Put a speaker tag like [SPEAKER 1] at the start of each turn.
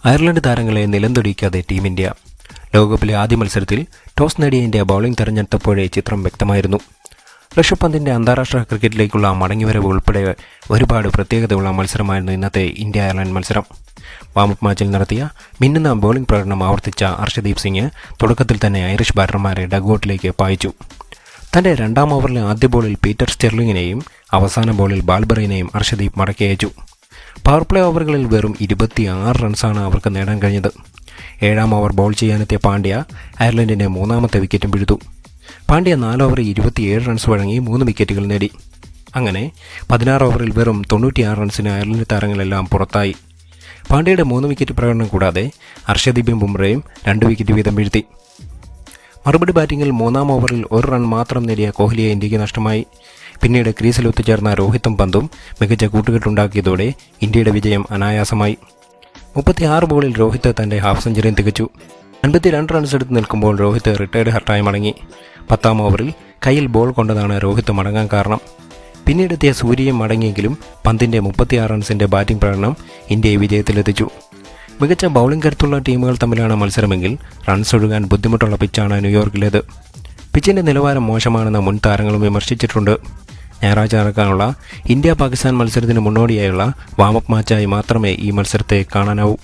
[SPEAKER 1] Ireland താരങ്ങളെ നിലംതൊടിക്കാതെ team India. ലോകകപ്പിലെ ആദ്യ മത്സരത്തിൽ ടോസ് നേടിയ ഇന്ത്യ ബൗളിംഗ് തെരഞ്ഞെടുത്തപ്പോഴേ ചിത്രം വ്യക്തമായിരുന്നു. ഋഷഭ് പന്തിൻ്റെ അന്താരാഷ്ട്ര ക്രിക്കറ്റിലേക്കുള്ള മടങ്ങിവരവ് ഉൾപ്പെടെ ഒരുപാട് പ്രത്യേകതയുള്ള മത്സരമായിരുന്നു ഇന്നത്തെ ഇന്ത്യ അയർലൻഡ് മത്സരം. വാമപ്പ് മാച്ചിൽ നടത്തിയ മിന്നുന്ന ബൗളിംഗ് പ്രകടനം ആവർത്തിച്ച അർഷദീപ് സിംഗ് തുടക്കത്തിൽ തന്നെ ഐറിഷ് ബാറ്റർമാരെ ഡഗ്ഔട്ടിലേക്ക് പായിച്ചു. തൻ്റെ രണ്ടാം ഓവറിലെ ആദ്യ ബോളിൽ പീറ്റർ സ്റ്റെർലിങ്ങിനെയും അവസാന ബോളിൽ ബാൽബറയിനെയും അർഷദീപ് മടക്കി അയച്ചു. പവർ പ്ലേ ഓവറുകളിൽ വെറും 26 റൺസാണ് അവർക്ക് നേടാൻ കഴിഞ്ഞത്. 7-ാം ഓവർ ബോൾ ചെയ്യാനെത്തിയ പാണ്ഡ്യ അയർലൻഡിൻ്റെ 3ാമത്തെ വിക്കറ്റും പിഴുതു. പാണ്ഡ്യ 4 ഓവറിൽ 27 റൺസ് വഴങ്ങി 3 വിക്കറ്റുകൾ നേടി. അങ്ങനെ 16 ഓവറിൽ വെറും 96 റൺസിന് അയർലൻഡ് താരങ്ങളെല്ലാം പുറത്തായി. പാണ്ഡ്യയുടെ 3 വിക്കറ്റ് പ്രകടനം കൂടാതെ അർഷദീപും ബുംറയും 2 വിക്കറ്റ് വീതം വീഴ്ത്തി. മറുപടി ബാറ്റിംഗിൽ 3ാം ഓവറിൽ 1 റൺ മാത്രം നേടിയ കോഹ്ലിയെ ഇന്ത്യക്ക് നഷ്ടമായി. പിന്നീട് ക്രീസിൽ ഒത്തുചേർന്ന രോഹിത്തും പന്തും മികച്ച കൂട്ടുകെട്ടുണ്ടാക്കിയതോടെ ഇന്ത്യയുടെ വിജയം അനായാസമായി. 36 ബോളിൽ രോഹിത്ത് തൻ്റെ ഹാഫ് സെഞ്ചുറിയും തികച്ചു. 52 റൺസ് എടുത്ത് നിൽക്കുമ്പോൾ രോഹിത്ത് റിട്ടയർഡ് ഹർട്ടായി മടങ്ങി. 10ാം ഓവറിൽ കയ്യിൽ ബോൾ കൊണ്ടതാണ് രോഹിത്ത് മടങ്ങാൻ കാരണം. പിന്നീടെത്തിയ സൂര്യയും മടങ്ങിയെങ്കിലും പന്തിൻ്റെ 36 റൺസിൻ്റെ ബാറ്റിംഗ് പ്രകടനം ഇന്ത്യയെ വിജയത്തിലെത്തിച്ചു. മികച്ച ബൗളിംഗ് കരുത്തുള്ള ടീമുകൾ തമ്മിലാണ് മത്സരമെങ്കിൽ റൺസ് ഒഴുകാൻ ബുദ്ധിമുട്ടുള്ള പിച്ചാണ് ന്യൂയോർക്കിലേത്. പിച്ചിൻ്റെ നിലവാരം മോശമാണെന്ന് മുൻ താരങ്ങളും വിമർശിച്ചിട്ടുണ്ട്. ഞായറാഴ്ച നടക്കാനുള്ള ഇന്ത്യ പാകിസ്ഥാൻ മത്സരത്തിന് മുന്നോടിയായുള്ള വാമപ്പ് മാച്ചായി മാത്രമേ ഈ മത്സരത്തെ കാണാനാവൂ.